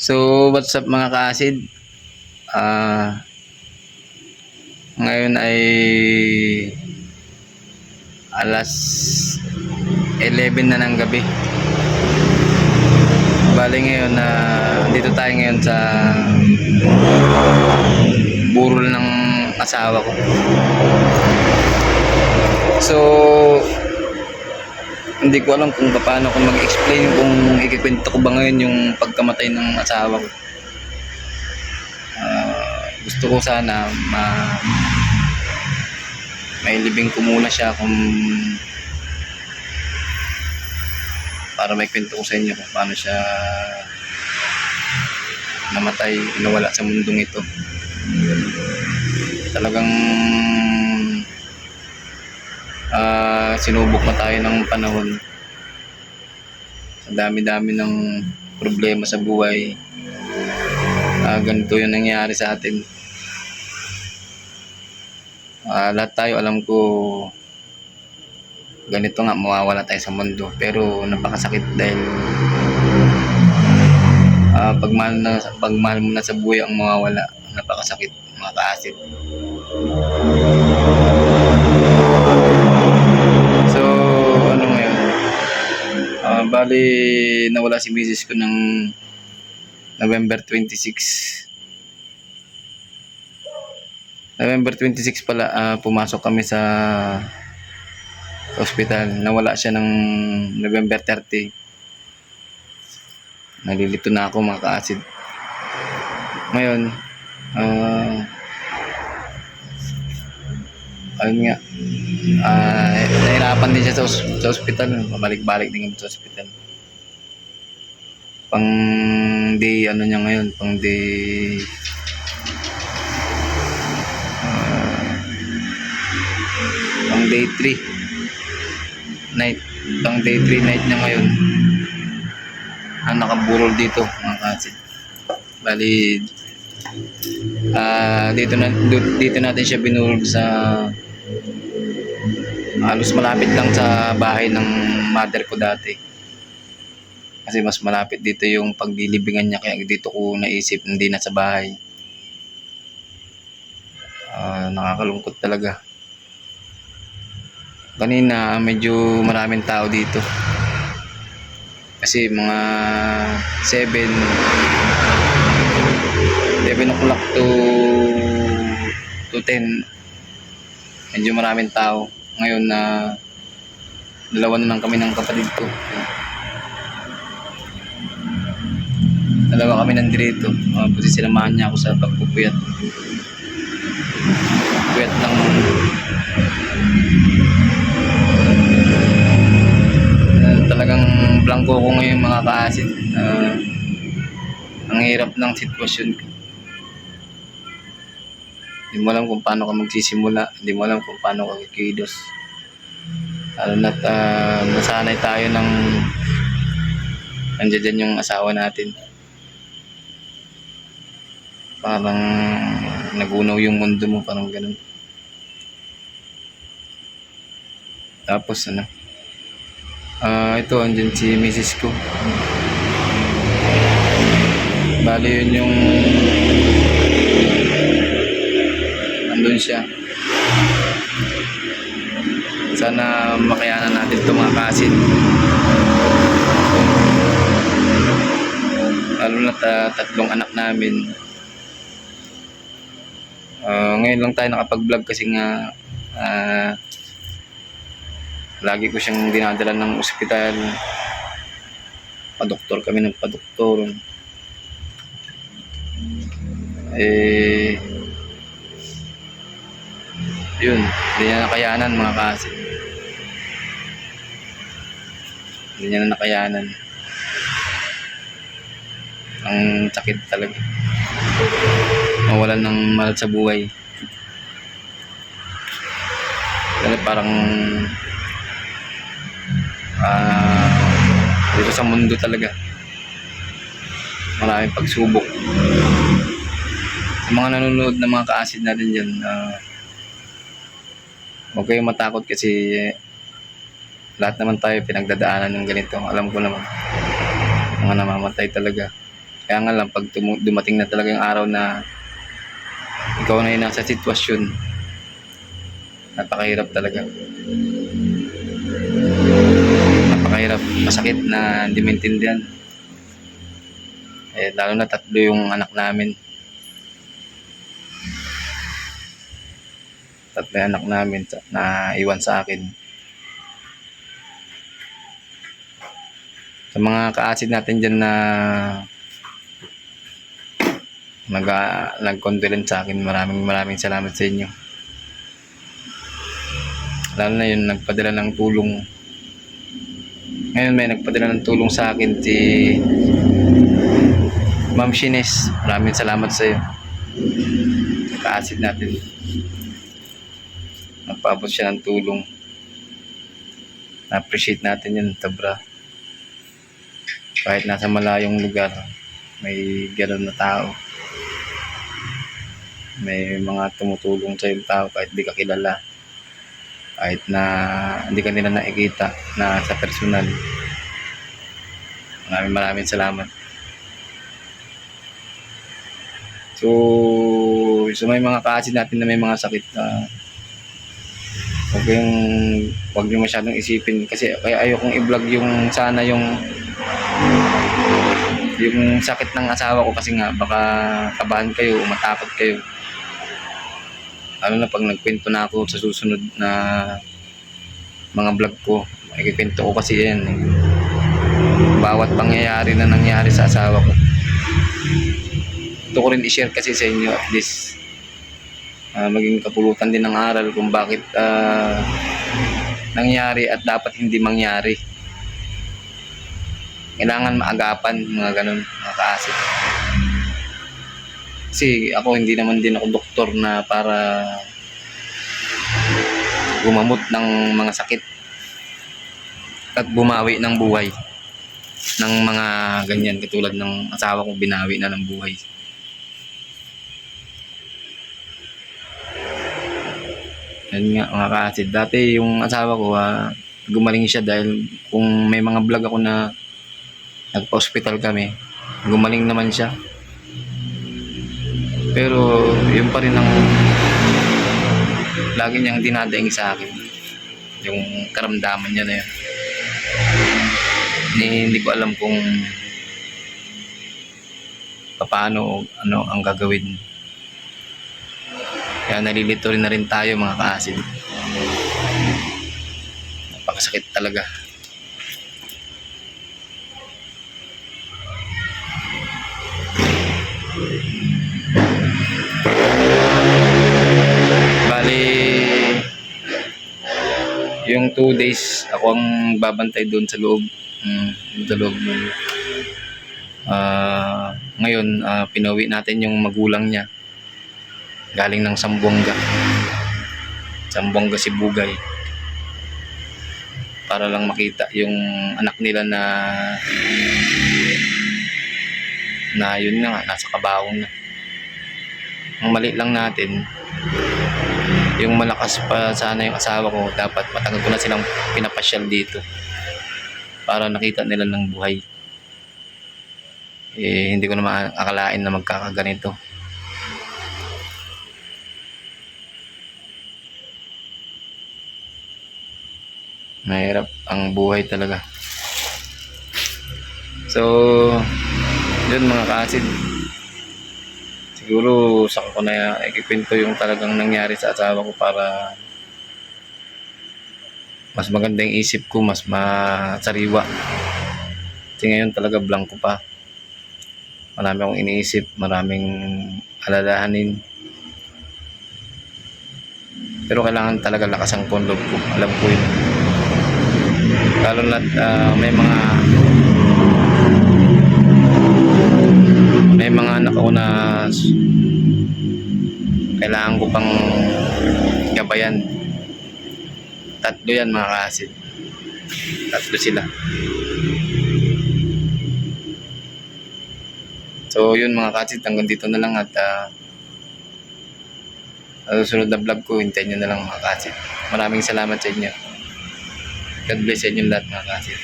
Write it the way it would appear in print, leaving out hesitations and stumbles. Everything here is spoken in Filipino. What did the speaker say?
So, what's up mga ka-acid? Ngayon ay alas 11 na ng gabi. Bali ngayon na dito tayo ngayon sa burol ng asawa ko. So, hindi ko alam kung paano ko mag-explain kung ikikwento ko ba ngayon yung pagkamatay ng asawa ko. Gusto ko sana may libing ko muna siya kung para may kwento ko sa inyo kung paano siya namatay, nawala sa mundong ito. Talagang sinubok na tayo ng panahon. Ang dami-dami ng problema sa buhay. Ganito yung nangyari sa atin. Lahat tayo alam ko ganito nga, mawawala tayo sa mundo, pero napakasakit dahil pagmahal mo na sa buhay ang mawawala. Napakasakit mga ka-acid. So ano ngayon, bali nawala si misis ko ng November 26 pala. Pumasok kami sa hospital. Nawala siya ng November 30. Nalilito na ako mga ka-acid. Ngayon ayun nga, nahirapan din siya sa hospital. Pabalik-balik din sa hospital. Pang day ano niya ngayon, pang day pang day 3 night, pang day 3 night niya ngayon. Nakaburol dito mga ka-acid. Bali dito natin siya binurol sa halos malapit lang sa bahay ng mother ko dati, kasi mas malapit dito yung pagdilibingan niya, kaya dito ko naisip hindi na sa bahay. Nakakalungkot talaga. Kanina medyo maraming tao dito kasi mga 7 o'clock to 10 medyo maraming tao. Ngayon dalawa na lang kami ng kapatid ko. Dalawa kami nandito. Pati sinamahan niya ako sa pagpupuyat. Puyat ng talagang blanco ko ngayon mga ka-acid. Ang hirap ng sitwasyon ko. Hindi mo alam kung paano ka magsisimula. Hindi mo alam kung paano ka kikilos. Lalo na't nasanay tayo ng nandiyan yung asawa natin. Parang nagunaw yung mundo mo, parang ganun. Tapos ito, andyan si misis ko. Bali yun yung andun siya. Sana makayanan natin ito mga ka-acid. Lalo na tatlong anak namin. Ngayon lang tayo nakapag-vlog kasi nga lagi ko siyang dinadala ng ospital. Padoktor kami ng padoktor. Yun, hindi niya nakayanan mga ka-acid. Hindi niya nakayanan. Ang sakit talaga. Mawalan ng mahal sa buhay. Kasi parang dito sa mundo talaga maraming pagsubok. Sa mga nanonood na mga ka-acid natin dyan, huwag kayong matakot kasi lahat naman tayo pinagdadaanan ng ganito. Alam ko naman mga namamatay talaga. Kaya nga lang, pag dumating na talaga yung araw na ikaw na yung nasa sitwasyon, napakahirap talaga. Napakahirap, masakit na hindi maintindihan. Lalo na 3 yung anak namin. 3 yung anak namin na iwan sa akin. Sa mga ka-acid natin dyan na nag-condolence sa akin, maraming salamat sa inyo. Lalo na yun, nagpadala ng tulong. Ngayon may nagpadala ng tulong sa akin, si Ma'am Shines. Maraming salamat sa iyo. Sa ka-acid natin, nagpaabot siya ng tulong. Na-appreciate natin yun, tabra. Kahit nasa malayong lugar, may gano'n na tao. May mga tumutulong sa yung tao kahit di ka kilala. Kahit na hindi ka nila nakikita na sa personal. Maraming salamat. So may mga ka-acid natin na may mga sakit na huwag nyo masyadong isipin, kasi kaya ayokong i-vlog yung sana yung sakit ng asawa ko, kasi nga baka kabahan kayo o matakot kayo. Lalo na pag nagkwento na ako sa susunod na mga vlog ko, ikikwento ko kasi yan bawat pangyayari na nangyari sa asawa ko. Ito ko rin i-share kasi sa inyo, at least maging kapulutan din ng aral kung bakit nangyari at dapat hindi mangyari. Kailangan maagapan, mga ganun, mga ka-acid. Kasi ako, hindi naman din ako doktor na para gumamot ng mga sakit at bumawi ng buhay ng mga ganyan, katulad ng asawa ko, binawi na ng buhay. Yan nga, mga ka-acid. Dati yung asawa ko, gumaling siya dahil kung may mga vlog ako na nagpa-hospital kami, gumaling naman siya. Pero yun pa rin ang lagi niyang dinadaing sa akin, yung karamdaman niya na yun. Hindi ko alam kung paano, ano ang gagawin. Kaya nalilito rin na rin tayo, mga ka-acid. Napakasakit talaga. Bali, yung 2 days ako ang babantay doon sa loob. Ngayon, pinauwi natin yung magulang niya galing ng Zamboanga, Sibugay, para lang makita yung anak nila na yun nga, nasa kabaong na. Ang mali lang natin, yung malakas pa sana yung asawa ko, dapat matagal ko na silang pinapasyal dito para nakita nila ng buhay. Hindi ko naman akalain na magkakaganito. Mahirap ang buhay talaga. So yun, mga ka-acid, siguro saka ko na ikikwento yung talagang nangyari sa asawa ko para mas maganda yung isip ko, mas masariwa. Kasi ngayon talaga blanco pa. Marami akong iniisip, maraming alalahanin. Pero kailangan talaga lakas ang loob ko. Alam ko yun. Lalo na may mga anak ako na kailangan ko pang gabayan. 3 yan, mga ka-acid. 3 sila. So yun, mga ka-acid, hanggang dito na lang, at susunod na vlog ko, hintayin nyo na lang, mga ka-acid. Maraming salamat sa inyo. God bless sa inyo lahat, mga ka-acid.